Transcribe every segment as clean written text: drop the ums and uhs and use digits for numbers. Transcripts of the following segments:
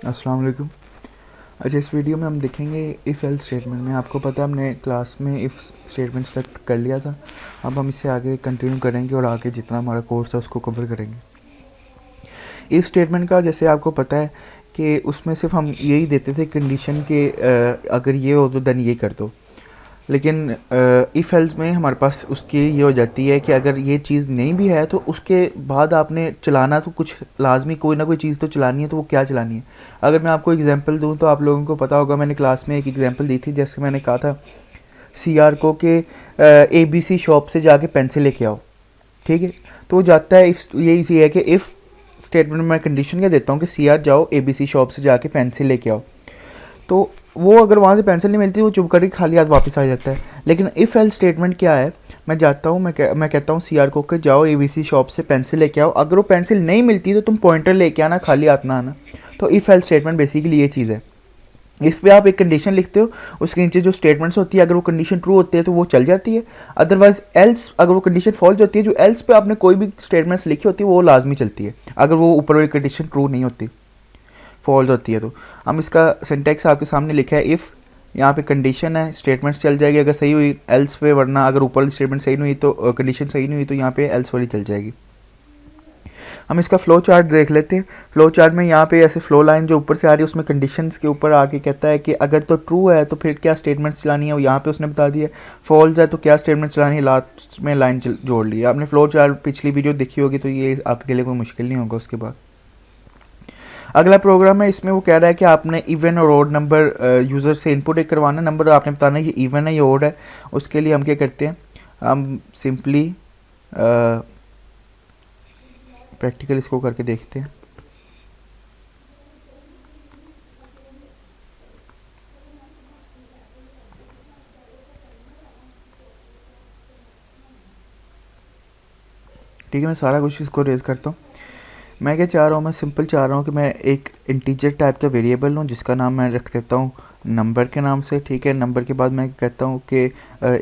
अस्सलाम वालेकुम। अच्छा, इस वीडियो में हम देखेंगे इफ़ एल्स स्टेटमेंट में। आपको पता है हमने क्लास में इफ़ स्टेटमेंट्स तक कर लिया था। अब हम इससे आगे कंटिन्यू करेंगे और आगे जितना हमारा कोर्स है उसको कवर करेंगे। इफ़ स्टेटमेंट का जैसे आपको पता है कि उसमें सिर्फ हम यही देते थे कंडीशन के अगर ये हो तो देन ये कर दो। लेकिन इफ़ एल्स में हमारे पास उसकी ये हो जाती है कि अगर ये चीज़ नहीं भी है तो उसके बाद आपने चलाना तो कुछ लाजमी कोई ना कोई चीज़ तो चलानी है, तो वो क्या चलानी है। अगर मैं आपको एग्जांपल दूं तो आप लोगों को पता होगा, मैंने क्लास में एक एग्जांपल दी थी, जैसे मैंने कहा था सी आर को कि ABC शॉप से जाके पेंसिल लेके आओ। ठीक है, तो वो जाता है। इफ ये इसी है कि इफ़ स्टेटमेंट में मैं कंडीशन क्या देता हूँ कि सी आर जाओ ABC शॉप से जाके पेंसिल लेके आओ। तो वो अगर वहाँ से पेंसिल नहीं मिलती वो चुप करके खाली हाथ वापस आ जाता है। लेकिन इफ़ एल्स स्टेटमेंट क्या है, मैं जाता हूँ, मैं कहता हूँ सी आर को कि जाओ ABC शॉप से पेंसिल लेके आओ। अगर वो पेंसिल नहीं मिलती तो तुम पॉइंटर लेके आना, खाली हाथ ना आना। तो इफ़ एल्स स्टेटमेंट बेसिकली ये चीज़ है। इफ़ पे आप एक कंडीशन लिखते हो, उसके नीचे जो स्टेटमेंट्स होती है अगर वो कंडीशन ट्रू होती है तो वो चल जाती है। अदरवाइज एल्स, अगर वो कंडीशन फॉल्स होती है, जो एल्स पे आपने कोई भी स्टेटमेंट्स लिखी होती है वो लाजमी चलती है अगर वो ऊपर वाली कंडीशन ट्रू नहीं होती, फॉल्स होती है। तो हम इसका सिंटैक्स आपके सामने लिखा है। इफ़ यहाँ पे कंडीशन है, स्टेटमेंट चल जाएगी अगर सही हुई एल्स पे, वरना अगर ऊपर वाली स्टेटमेंट सही नहीं हुई तो कंडीशन सही नहीं हुई तो यहाँ पे एल्स वाली चल जाएगी। हम इसका फ्लो चार्ट देख लेते हैं। फ्लो चार्ट में यहाँ पे ऐसे फ्लो लाइन जो ऊपर से आ रही है उसमें कंडीशंस के ऊपर आके कहता है कि अगर तो ट्रू है तो फिर क्या स्टेटमेंट्स चलानी है, वो यहाँ पे उसने बता दिया। फॉल्स है तो क्या स्टेटमेंट चलानी है, लास्ट में लाइन जोड़ ली है। आपने फ्लो चार्ट पिछली वीडियो देखी होगी तो ये आपके लिए कोई मुश्किल नहीं होगा। उसके बाद अगला प्रोग्राम है, इसमें वो कह रहा है कि आपने इवन और ओड नंबर यूज़र से इनपुट एक करवाना, नंबर आपने बताना है ये इवन है ये ओड है। उसके लिए हम क्या करते हैं, हम सिंपली प्रैक्टिकल इसको करके देखते हैं। ठीक है, मैं सारा कुछ इसको रेज करता हूँ। मैं क्या चाह रहा हूँ, मैं सिंपल चाह रहा हूँ कि मैं एक इंटीजर टाइप का वेरिएबल लूँ जिसका नाम मैं रख देता हूँ नंबर के नाम से। ठीक है, नंबर के बाद मैं कहता हूँ कि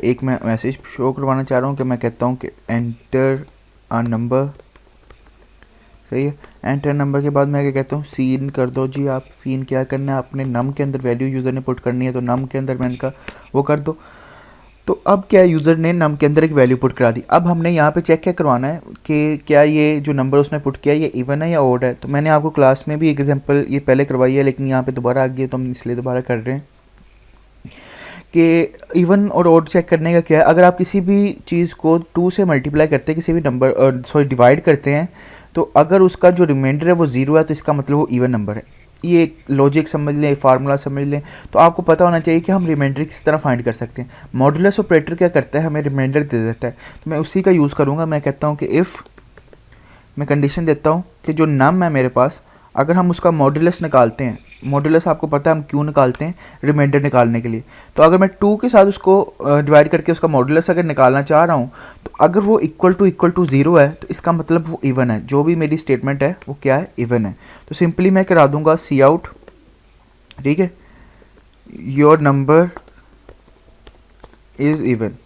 एक मैं मैसेज शो करवाना चाह रहा हूँ कि मैं कहता हूँ कि एंटर अ नंबर। सही है, एंटर नंबर के बाद मैं क्या कहता हूँ, सीन कर दो जी। आप सीन क्या करना है, अपने नम के अंदर वैल्यू यूज़र ने पुट करनी है तो नम के अंदर मैंने कहा वो कर दो। तो अब क्या, यूज़र ने नम के अंदर एक वैल्यू पुट करा दी। अब हमने यहाँ पे चेक क्या करवाना है कि क्या ये जो नंबर उसने पुट किया ये इवन है या ओड है। तो मैंने आपको क्लास में भी एग्जांपल ये पहले करवाई है, लेकिन यहाँ पे दोबारा आ गई है तो हम इसलिए दोबारा कर रहे हैं कि इवन और ओड चेक करने का क्या है। अगर आप किसी भी चीज़ को 2 से मल्टीप्लाई करते हैं, किसी भी नंबर सॉरी डिवाइड करते हैं, तो अगर उसका जो रिमाइंडर है वो ज़ीरो है तो इसका मतलब वो इवन नंबर है। ये लॉजिक समझ लें, फार्मूला समझ लें। तो आपको पता होना चाहिए कि हम रिमाइंडर किस तरह फाइंड कर सकते हैं। मॉडुलस ऑपरेटर क्या करता है, हमें रिमाइंडर दे देता है, तो मैं उसी का यूज़ करूँगा। मैं कहता हूँ कि इफ़, मैं कंडीशन देता हूँ कि जो नम है मेरे पास, अगर हम उसका मॉडुलस निकालते हैं, मॉडुलस आपको पता है हम क्यों निकालते हैं, रिमाइंडर निकालने के लिए। तो अगर मैं 2 के साथ उसको डिवाइड करके उसका मॉडुलस अगर निकालना चाह रहा हूँ, तो अगर वो इक्वल टू 0 है तो इसका मतलब वो इवन है। जो भी मेरी स्टेटमेंट है वो क्या है, इवन है। तो सिंपली मैं करा दूंगा सी आउट, ठीक है, your number is even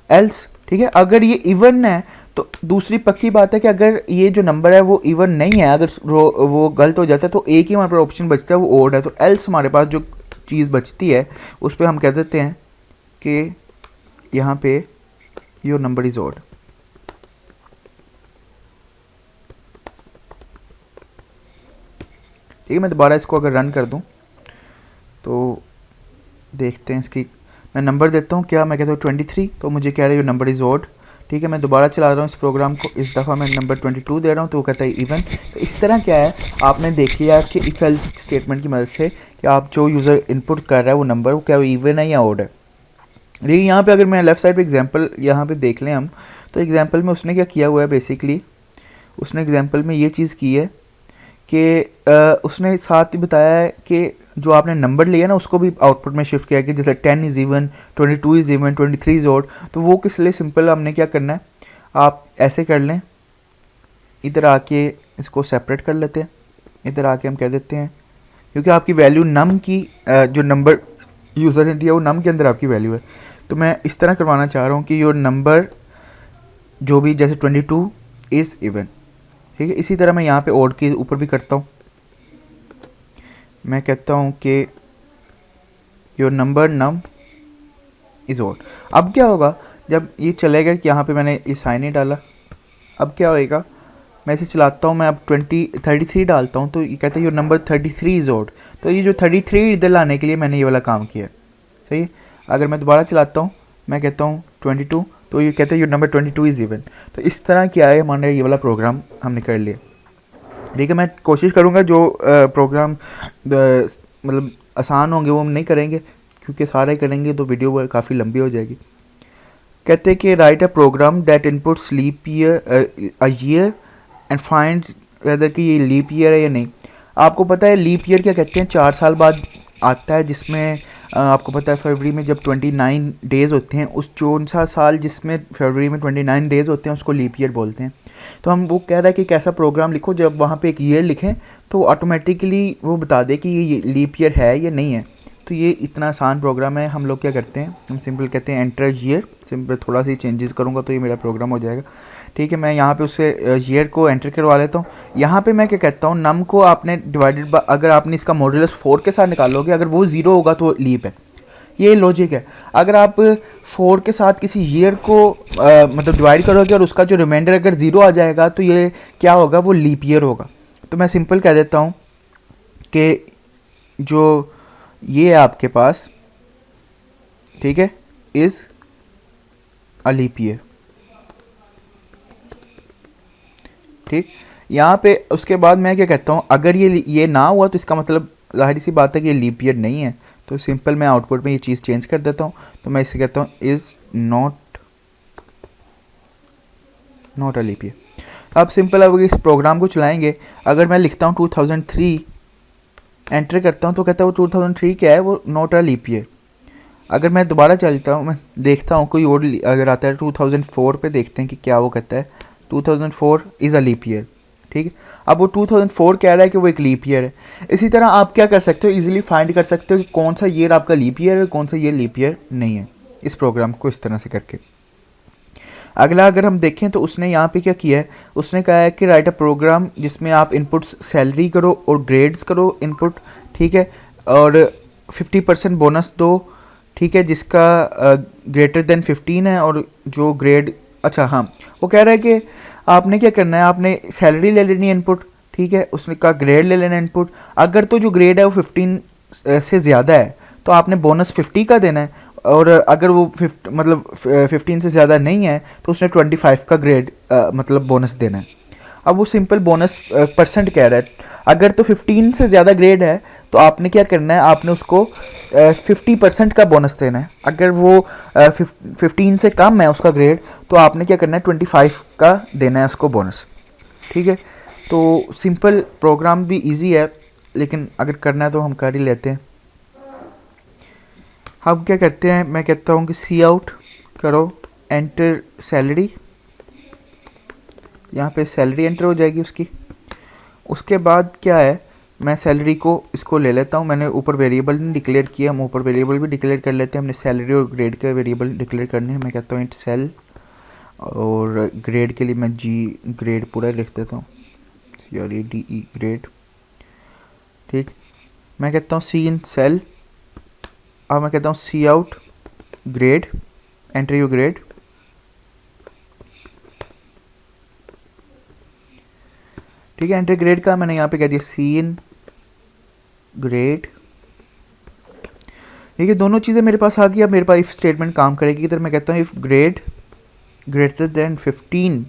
else. ठीक है, अगर ये इवन है तो दूसरी पक्की बात है कि अगर ये जो नंबर है वो इवन नहीं है, अगर वो गलत हो जाता है तो एक ही हमारे पास ऑप्शन बचता है वो ओड है। तो एल्स हमारे पास जो चीज़ बचती है उस पर हम कह देते हैं कि यहाँ पे योर नंबर इज ओड। ठीक है, मैं दोबारा इसको अगर रन कर दूं तो देखते हैं इसकी। मैं नंबर देता हूँ क्या, मैं कहता हूँ 23, तो मुझे कह रहा है योर नंबर इज़ ओड। ठीक है, मैं दोबारा चला रहा हूँ इस प्रोग्राम को, इस दफ़ा मैं नंबर 22 दे रहा हूँ तो वो कहता है इवन। तो इस तरह क्या है, आपने देखी है कि इफ एल्स स्टेटमेंट की मदद से कि आप जो यूज़र इनपुट कर रहा है वो नंबर वो क्या इवन है या ओड है। देखिए यहाँ पे अगर मैं लेफ्ट साइड पे एग्जांपल यहाँ पे देख लें हम, तो एग्जांपल में उसने क्या किया हुआ है, बेसिकली उसने एग्जांपल में ये चीज़ की है कि उसने साथ ही बताया है कि जो आपने नंबर लिया ना उसको भी आउटपुट में शिफ्ट किया कि जैसे 10 is even, 22 is even, 23 is odd. तो वो किस लिए, सिंपल हमने क्या करना है, आप ऐसे कर लें, इधर आके इसको सेपरेट कर लेते हैं। इधर आके हम कह देते हैं क्योंकि आपकी वैल्यू नम की जो नंबर यूज़र ने दिया वो नम के अंदर आपकी वैल्यू है। तो मैं इस तरह करवाना चाह रहा हूँ कि योर नंबर जो भी जैसे 22 इज़ इवन। ठीक है। इसी तरह मैं यहाँ पे ओड के ऊपर भी करता हूँ, मैं कहता हूँ कि your number num is odd. अब क्या होगा जब ये चलेगा कि यहाँ पे मैंने ये साइन ही डाला, अब क्या होएगा, मैं इसे चलाता हूँ, मैं अब 33 डालता हूँ तो ये कहता है योर नंबर 33 इज़ ओड। तो ये जो 33 इधर लाने के लिए मैंने ये वाला काम किया, सही है। अगर मैं दोबारा चलाता हूँ, मैं कहता हूँ 22, तो ये कहता है योर नंबर 22 इज़ इवन। तो इस तरह क्या है, मान ये वाला प्रोग्राम हमने कर लिया। ठीक है, मैं कोशिश करूँगा जो प्रोग्राम मतलब आसान होंगे वो हम नहीं करेंगे, क्योंकि सारे करेंगे तो वीडियो काफ़ी लंबी हो जाएगी। कहते हैं कि write a program that inputs leap year a year and find whether कि ये लीप ईयर है या नहीं। आपको पता है लीप ईयर क्या कहते हैं, 4 साल बाद आता है, जिसमें आपको पता है फरवरी में जब 29 डेज़ होते हैं, उस कौन सा साल जिसमें फरवरी में 29 डेज़ होते हैं उसको लीप ईयर बोलते हैं। तो हम वो कह रहा है कि एक ऐसा प्रोग्राम लिखो जब वहाँ पे एक ईयर लिखें तो ऑटोमेटिकली वो बता दे कि ये लीप ईयर है या नहीं है। तो ये इतना आसान प्रोग्राम है। हम लोग क्या करते हैं, हम सिंपल कहते हैं एंटर ईयर, सिंपल थोड़ा सी चेंजेस करूँगा तो ये मेरा प्रोग्राम हो जाएगा। ठीक है, मैं यहाँ पे उससे ईयर को एंटर करवा लेता हूँ। यहाँ पे मैं क्या कहता हूँ, नम को आपने डिवाइडेड बाय, अगर आपने इसका मॉड्यूलस 4 के साथ निकालोगे, अगर वो 0 होगा तो लीप है। ये लॉजिक है। अगर आप 4 के साथ किसी ईयर को मतलब डिवाइड करोगे और उसका जो रिमाइंडर अगर 0 आ जाएगा तो ये क्या होगा, वो लीप ईयर होगा। तो मैं सिंपल कह देता हूँ कि जो ये है आपके पास, ठीक है, इज़ अ लीप ईयर। ठीक, यहाँ पे उसके बाद मैं क्या कहता हूँ, अगर ये ना हुआ तो इसका मतलब जाहिर सी बात है कि ये लीप ईयर नहीं है। तो सिंपल मैं आउटपुट में ये चीज़ चेंज कर देता हूँ। तो मैं इसे कहता हूँ is not a leap year. अब सिंपल अब इस प्रोग्राम को चलाएंगे, अगर मैं लिखता हूँ 2003 एंटर करता हूँ तो कहता है वो 2003 क्या है, वो नॉट अ लीप ईयर। अगर मैं दोबारा चलता हूँ, मैं देखता हूँ कोई और अगर आता है 2004 पे, देखते हैं कि क्या वो कहता है, 2004 इज़ अ लीप ईयर। ठीक है, अब वो 2004 कह रहा है कि वो एक लीप ईयर है। इसी तरह आप क्या कर सकते हो, इजीली फाइंड कर सकते हो कि कौन सा ईयर आपका लीप ईयर है, कौन सा ईयर लीप ईयर नहीं है, इस प्रोग्राम को इस तरह से करके। अगला अगर हम देखें तो उसने यहाँ पे क्या किया है, उसने कहा है कि राइट अ प्रोग्राम जिसमें आप इनपुट्स सैलरी करो और ग्रेड्स करो इनपुट, ठीक है, और 50% बोनस दो, ठीक है, जिसका ग्रेटर देन 15 है, और जो ग्रेड, अच्छा हाँ, वो कह रहा है कि आपने क्या करना है, आपने सैलरी ले लेनी है इनपुट, ठीक है, उसने कहा ग्रेड ले लेना इनपुट। अगर तो जो ग्रेड है वो 15 से ज़्यादा है तो आपने बोनस 50 का देना है, और अगर वो 15 से ज़्यादा नहीं है तो उसने 25 का ग्रेड मतलब बोनस देना है। अब वो सिंपल बोनस परसेंट कह रहा है, अगर तो 15 से ज़्यादा ग्रेड है तो आपने क्या करना है, आपने उसको 50% का बोनस देना है। अगर वो 15 से कम है उसका ग्रेड तो आपने क्या करना है, 25 का देना है उसको बोनस। ठीक है, तो सिंपल प्रोग्राम भी इजी है, लेकिन अगर करना है तो हम कर ही लेते हैं। हम क्या कहते हैं, मैं कहता हूँ कि सी आउट करो, एंटर सैलरी, यहाँ पे सैलरी एंटर हो जाएगी उसकी। उसके बाद क्या है, मैं सैलरी को इसको ले लेता हूँ, मैंने ऊपर वेरिएबल नहीं डिक्लेयर किया, हम ऊपर वेरिएबल भी डिक्लेयर कर लेते हैं। हमने सैलरी और ग्रेड के वेरिएबल डिक्लेयर करने हैं। मैं कहता हूँ इंट सेल, और ग्रेड के लिए मैं जी ग्रेड पूरा लिख देता हूँ, CRADE ग्रेड। ठीक, मैं कहता हूँ सी इन सेल, अब मैं कहता हूँ cout grade, enter you grade. ठीक है, एंटर ग्रेड का मैंने यहाँ पे कह दिया सी इन ग्रेड। ठीक है, दोनों चीज़ें मेरे पास आ गई। अब मेरे पास इफ स्टेटमेंट काम करेगी। इधर मैं कहता हूँ इफ ग्रेड ग्रेटर देन 15,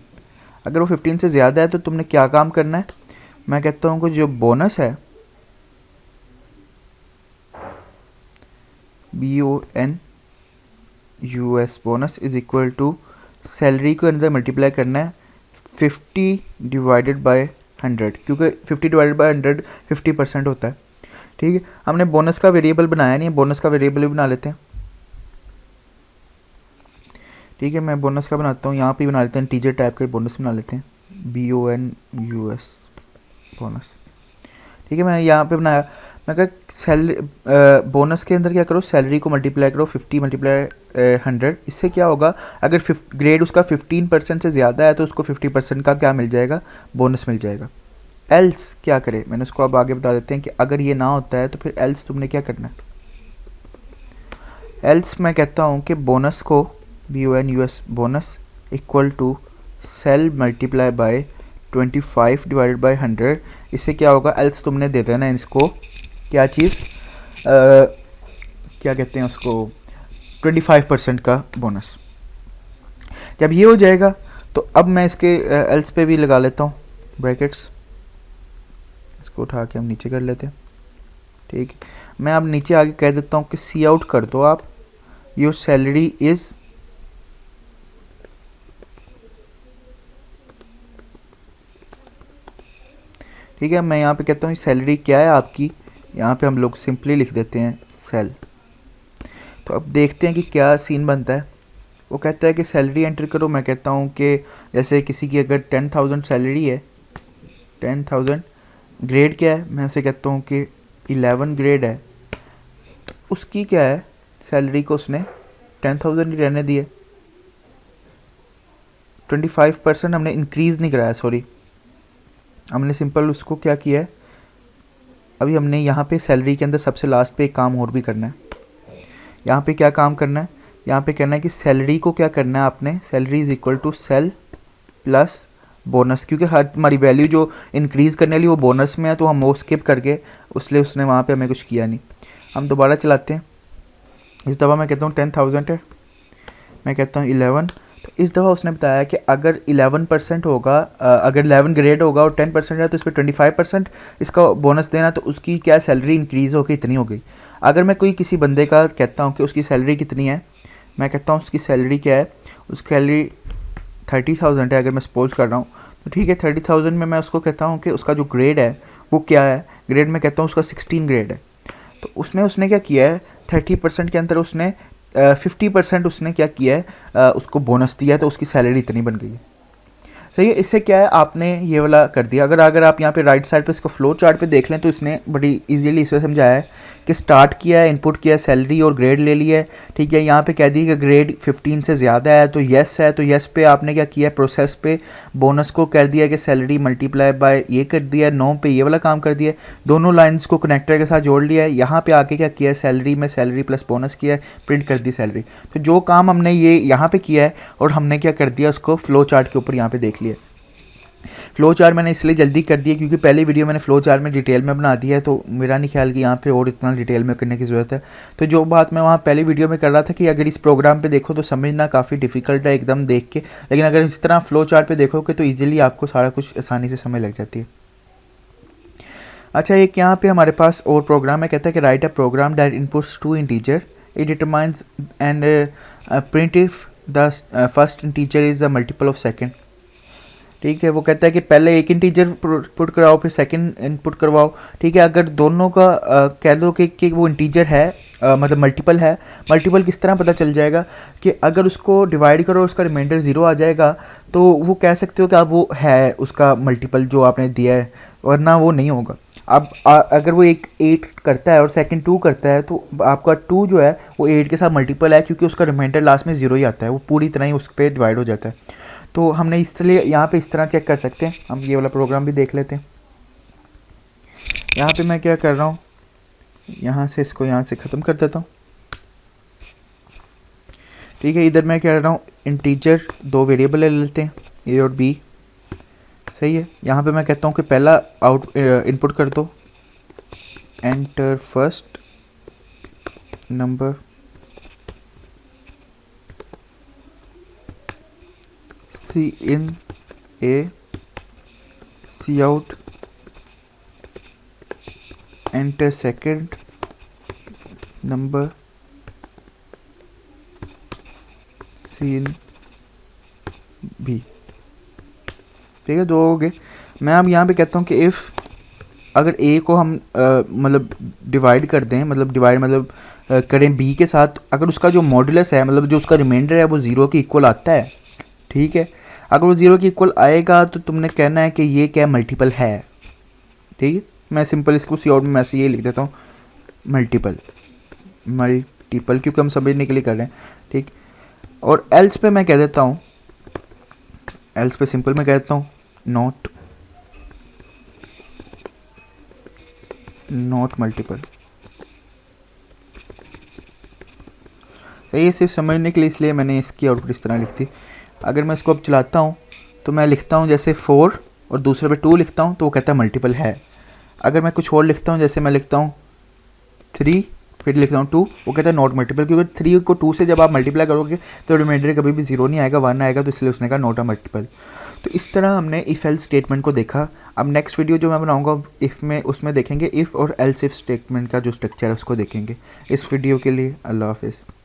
अगर वो 15 से ज़्यादा है तो तुमने क्या काम करना है, मैं कहता हूँ कि जो बोनस है BONUS bonus is equal to salary को अंदर मल्टीप्लाई करना है 50 डिवाइडेड बाय 100, क्योंकि 50 डिवाइडेड बाय 100 50% होता है। ठीक है, हमने बोनस का वेरिएबल बनाया नहीं है, बोनस का वेरिएबल भी बना लेते हैं। ठीक है, मैं बोनस का बनाता हूँ, यहाँ पे बना लेते हैं इंटीजर टाइप का बोनस बना लेते हैं, BONUS बोनस। ठीक है, मैं यहाँ पे बनाया, मैं कहा सैलरी बोनस के अंदर क्या करो, सैलरी को मल्टीप्लाई करो 50 मल्टीप्लाई 100, इससे क्या होगा, अगर ग्रेड उसका 15% से ज़्यादा है तो उसको 50% का क्या मिल जाएगा, बोनस मिल जाएगा। एल्स क्या करे, मैंने उसको अब आगे बता देते हैं कि अगर ये ना होता है तो फिर एल्स तुमने क्या करना है। एल्स मैं कहता हूँ कि बोनस को BONUS bonus equal to sal multiply by 25 divided by 100, इससे क्या होगा, एल्स तुमने दे देना इसको क्या चीज़, क्या कहते हैं उसको, 25% का बोनस। जब ये हो जाएगा तो अब मैं इसके एल्स पे भी लगा लेता हूँ ब्रैकेट्स, इसको उठा के हम नीचे कर लेते हैं। ठीक है, मैं अब नीचे आगे कह देता हूँ कि सी आउट कर दो आप, योर सैलरी इज़ ठीक है, मैं यहाँ पे कहता हूँ सैलरी क्या है आपकी, यहाँ पे हम लोग सिंपली लिख देते हैं सेल। तो अब देखते हैं कि क्या सीन बनता है। वो कहता है कि सैलरी एंटर करो, मैं कहता हूँ कि जैसे किसी की अगर 10,000 सैलरी है, 10,000, ग्रेड क्या है, मैं उसे कहता हूँ कि 11 ग्रेड है, तो उसकी क्या है सैलरी को उसने 10,000 ही रहने दी है, 25% हमने इंक्रीज़ नहीं कराया, सॉरी हमने सिंपल उसको क्या किया है, अभी हमने यहाँ पे सैलरी के अंदर सबसे लास्ट पे एक काम और भी करना है। यहाँ पे क्या काम करना है, यहाँ पे कहना है कि सैलरी को क्या करना है आपने, salary is equal to sal plus bonus, क्योंकि हर हमारी वैल्यू जो इंक्रीज़ करने वाली वो बोनस में है, तो हम वो स्किप करके उसलिए उसने वहाँ पे हमें कुछ किया नहीं। हम दोबारा चलाते हैं, इस दफ़ा मैं कहता हूँ 10,000 है, मैं कहता हूँ 11, तो इस दफ़ा उसने बताया कि अगर 11% होगा, अगर 11 ग्रेड होगा और 10% है तो इस पर 25% इसका बोनस देना, तो उसकी क्या सैलरी इंक्रीज़ होकर इतनी हो गई। अगर मैं कोई किसी बंदे का कहता हूँ कि उसकी सैलरी कितनी है, मैं कहता हूँ उसकी सैलरी क्या है, उसकी सैलरी 30,000 है, अगर मैं सपोज कर रहा हूँ तो ठीक है, 30,000 में मैं उसको कहता हूँ कि उसका जो ग्रेड है वो क्या है, ग्रेड में कहता हूँ उसका 16 ग्रेड है, तो उसमें उसने क्या किया है, 30% के अंदर उसने 50% उसने क्या किया है, उसको बोनस दिया है, तो उसकी सैलरी इतनी बन गई है। सही है, इससे क्या है आपने ये वाला कर दिया। अगर आप यहाँ पे राइट साइड पे इसको फ्लो चार्ट पे देख लें तो इसने बड़ी इजीली इसमें समझाया है कि स्टार्ट किया है, इनपुट किया है, सैलरी और ग्रेड ले लिया है। ठीक है, यहाँ पे कह दी कि ग्रेड 15 से ज़्यादा है तो येस है, तो येस पे आपने क्या किया, प्रोसेस पे बोनस को कर दिया कि सैलरी मल्टीप्लाई बाय ये कर दिया, 9 पे ये वाला काम कर दिया, दोनों लाइन्स को कनेक्टर के साथ जोड़ लिया है। यहाँ पे आके क्या किया है, सैलरी में सैलरी प्लस बोनस किया है, प्रिंट कर दी सैलरी। तो जो काम हमने ये यहाँ पे किया है और हमने क्या कर दिया, उसको फ्लो चार्ट के ऊपर यहाँ पे देख लिया। फ्लो चार्ट मैंने इसलिए जल्दी कर दिया क्योंकि पहले वीडियो मैंने फ्लो चार्ट में डिटेल में बना दिया है, तो मेरा नहीं ख्याल कि यहाँ पे और इतना डिटेल में करने की ज़रूरत है। तो जो बात मैं वहाँ पहले वीडियो में कर रहा था कि अगर इस प्रोग्राम पे देखो तो समझना काफ़ी डिफ़िकल्ट है एकदम देख के, लेकिन अगर इस तरह फ्लो चार्ट पे देखोगे तो ईजिली आपको सारा कुछ आसानी से समझ लग जाती है। अच्छा, एक यहाँ पे हमारे पास और प्रोग्राम है, कहता है कि write a program that inputs 2 integer, it determines and print if the first integer is the multiple of second. ठीक है, वो कहता है कि पहले एक इंटीजर पुट कराओ फिर सेकंड इनपुट करवाओ। ठीक है, अगर दोनों का कह दो कि वो इंटीजर है, मतलब मल्टीपल है, मल्टीपल किस तरह पता चल जाएगा कि अगर उसको डिवाइड करो उसका रिमाइंडर 0 आ जाएगा तो वो कह सकते हो कि अब वो है उसका मल्टीपल जो आपने दिया है, वरना वो नहीं होगा। अब अगर वो एक 8 करता है और सेकंड 2 करता है तो आपका 2 जो है वो 8 के साथ मल्टीपल है, क्योंकि उसका रिमाइंडर लास्ट में 0 ही आता है, वो पूरी तरह ही उस पर डिवाइड हो जाता है। तो हमने इसलिए यहाँ पे इस तरह चेक कर सकते हैं। हम ये वाला प्रोग्राम भी देख लेते हैं। यहाँ पे मैं क्या कर रहा हूँ, यहाँ से इसको यहाँ से ख़त्म कर देता हूँ। ठीक है, इधर मैं क्या कर रहा हूँ, इंटीजर 2 वेरिएबल ले लेते हैं, ए और बी। सही है, यहाँ पे मैं कहता हूँ कि पहला इनपुट कर दो, enter first number cin A, cout, enter second number cin B. ठीक है, 2 हो गए। मैं अब यहाँ पे कहता हूँ कि इफ़ अगर ए को हम मतलब डिवाइड कर दें, मतलब डिवाइड मतलब करें बी के साथ, अगर उसका जो मॉडुलस है मतलब जो उसका रिमाइंडर है वो 0 के इक्वल आता है। ठीक है, अगर वो 0 के इक्वल आएगा तो तुमने कहना है कि ये क्या मल्टीपल है। ठीक है, मैं सिंपल इसको सी आउट में मैसे ये लिख देता हूँ मल्टीपल, मल्टीपल क्योंकि हम समझने के लिए कर रहे हैं, ठीक। और एल्स पे मैं कह देता हूँ, एल्स पे सिंपल मैं कह देता हूँ नॉट मल्टीपल। ये सिर्फ समझने के लिए इसलिए मैंने इसकी आउटपुट इस तरह लिख दी। अगर मैं इसको अब चलाता हूँ तो मैं लिखता हूँ जैसे 4 और दूसरे पे 2 लिखता हूँ तो वो कहता है मल्टीपल है। अगर मैं कुछ और लिखता हूँ, जैसे मैं लिखता हूँ 3 फिर लिखता हूँ 2, वो कहता है नॉट मल्टीपल, क्योंकि 3 को 2 से जब आप मल्टीप्लाई करोगे तो रिमाइंडर कभी भी 0 नहीं आएगा, 1 आएगा, तो इसलिए उसने कहा नॉट अ मल्टीपल। तो इस तरह हमने इफ़ एल्स स्टेटमेंट को देखा। अब नेक्स्ट वीडियो जो मैं बनाऊंगा इफ़ में, उसमें देखेंगे इफ़ और एल्स इफ स्टेटमेंट का जो स्ट्रक्चर है उसको देखेंगे। इस वीडियो के लिए अल्लाह हाफिज़।